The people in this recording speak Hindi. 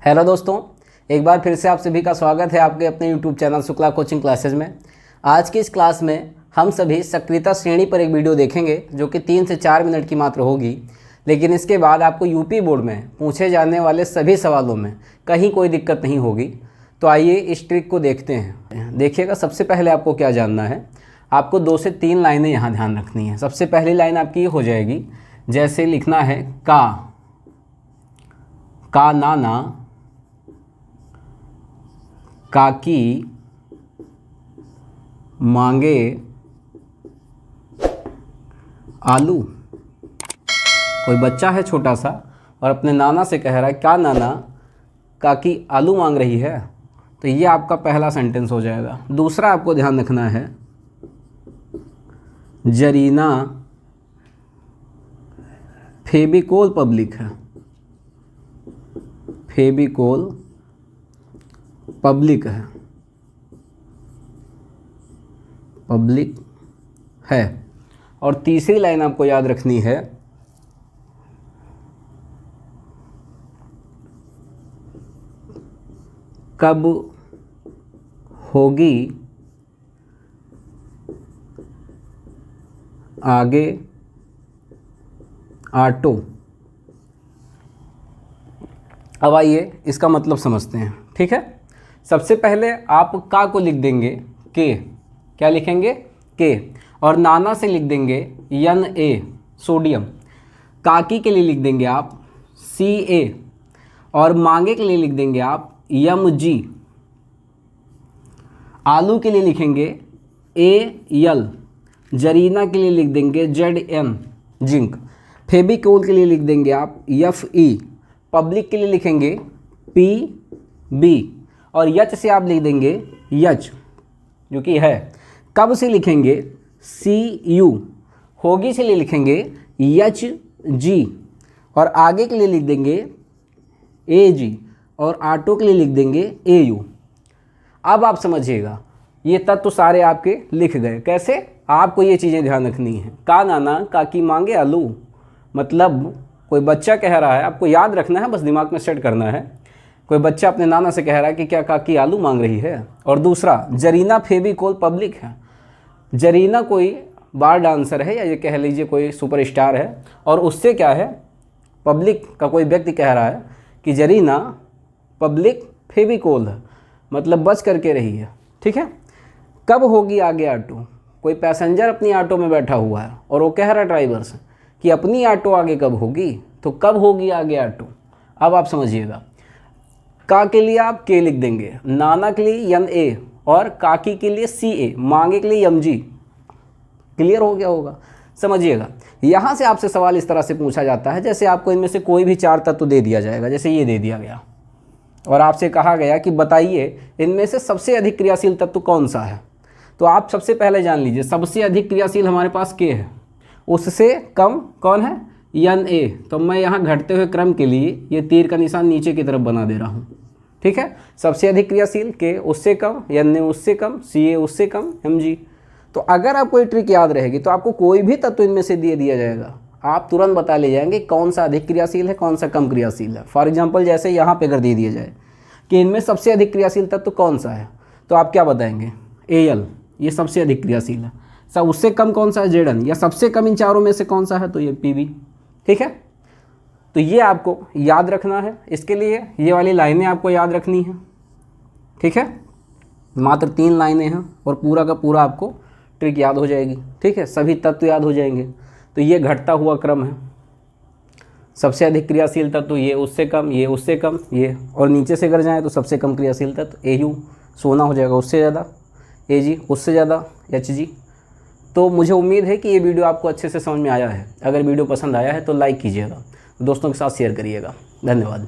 हेलो दोस्तों, एक बार फिर से आप सभी का स्वागत है आपके अपने YouTube channel Shukla coaching classes में। आज की इस क्लास में हम सभी सक्रियता श्रेणी पर एक वीडियो देखेंगे जो कि 3 से 4 मिनट की मात्र होगी, लेकिन इसके बाद आपको यूपी बोर्ड में पूछे जाने वाले सभी सवालों में कहीं कोई दिक्कत नहीं होगी। तो आइए इस ट्रिक को देखते हैं। देखिएगा, सबसे पहले आपको क्या जानना है, आपको 2 से 3 लाइनें यहाँ ध्यान रखनी है। सबसे पहली लाइन आपकी ये हो जाएगी, जैसे लिखना है का नाना काकी मांगे आलू। कोई बच्चा है छोटा सा और अपने नाना से कह रहा है क्या नाना काकी आलू मांग रही है। तो ये आपका पहला सेंटेंस हो जाएगा। दूसरा आपको ध्यान रखना है, जरीना फेविकोल पब्लिक है। फेविकोल पब्लिक है, पब्लिक है। और तीसरी लाइन आपको याद रखनी है, कब होगी आगे ऑटो। अब आइए इसका मतलब समझते हैं, ठीक है। सबसे पहले आप का को लिख देंगे के, क्या लिखेंगे के, और नाना से लिख देंगे Na सोडियम। काकी के लिए लिख देंगे आप Ca, और मांगे के लिए लिख देंगे आप Mg। आलू के लिए लिखेंगे Al। जरीना के लिए लिख देंगे Zn जिंक। फेविकोल के लिए लिख देंगे आप Fe। पब्लिक के लिए लिखेंगे Pb, और यच से आप लिख देंगे यच जो कि है। कब से लिखेंगे Cu। होगी से लिए लिखेंगे Hg, और आगे के लिए लिख देंगे Ag, और ऑटो के लिए लिख देंगे Au। अब आप समझिएगा, ये तत्व सारे आपके लिख गए। कैसे? आपको ये चीज़ें ध्यान रखनी है। का नाना काकी मांगे आलू, मतलब कोई बच्चा कह रहा है, आपको याद रखना है, बस दिमाग में सेट करना है। कोई बच्चा अपने नाना से कह रहा है कि क्या काकी आलू मांग रही है। और दूसरा, जरीना फेविकोल पब्लिक है। जरीना कोई बार डांसर है, या ये कह लीजिए कोई सुपरस्टार है, और उससे क्या है, पब्लिक का कोई व्यक्ति कह रहा है कि जरीना पब्लिक फेविकोल है, मतलब बच करके रही है, ठीक है। कब होगी आगे ऑटो, कोई पैसेंजर अपनी ऑटो में बैठा हुआ है और वो कह रहा है ड्राइवर से कि अपनी ऑटो आगे कब होगी, तो कब होगी आगे ऑटो। अब आप समझिएगा, का के लिए आप के लिख देंगे, नाना के लिए Na, और काकी के लिए Ca, मांगे के लिए Mg। क्लियर हो गया होगा? समझिएगा, यहाँ से आपसे सवाल इस तरह से पूछा जाता है, जैसे आपको इनमें से कोई भी 4 तत्व दे दिया जाएगा, जैसे ये दे दिया गया, और आपसे कहा गया कि बताइए इनमें से सबसे अधिक क्रियाशील तत्व कौन सा है। तो आप सबसे पहले जान लीजिए, सबसे अधिक क्रियाशील हमारे पास के है, उससे कम कौन है, Na। तो मैं यहाँ घटते हुए क्रम के लिए ये तीर का निशान नीचे की तरफ बना दे रहा हूँ, ठीक है। सबसे अधिक क्रियाशील के, उससे कम Na, उससे कम Ca, उससे कम Mg। तो अगर आपको ये ट्रिक याद रहेगी तो आपको कोई भी तत्व इनमें से दे दिया जाएगा, आप तुरंत बता ले जाएंगे कौन सा अधिक क्रियाशील है, कौन सा कम क्रियाशील है। फॉर एग्जाम्पल, जैसे यहाँ पे अगर दे दिया जाए कि इनमें सबसे अधिक क्रियाशील तत्व कौन सा है, तो आप क्या बताएंगे, Al, ये सबसे अधिक क्रियाशील है। सब उससे कम कौन सा है, Zn, या सबसे कम इन चारों में से कौन सा है, तो ये Pb, ठीक है। तो ये आपको याद रखना है। इसके लिए ये वाली लाइनें आपको याद रखनी है, ठीक है। मात्र 3 लाइनें हैं और पूरा का पूरा आपको ट्रिक याद हो जाएगी, ठीक है। सभी तत्व याद हो जाएंगे। तो ये घटता हुआ क्रम है, सबसे अधिक क्रियाशील तत्व ये, उससे कम ये, उससे कम ये, और नीचे से अगर जाएँ तो सबसे कम क्रियाशील तत्व Au सोना हो जाएगा, उससे ज़्यादा Ag, उससे ज़्यादा Hg। तो मुझे उम्मीद है कि ये वीडियो आपको अच्छे से समझ में आया है। अगर वीडियो पसंद आया है तो लाइक कीजिएगा, दोस्तों के साथ शेयर करिएगा। धन्यवाद।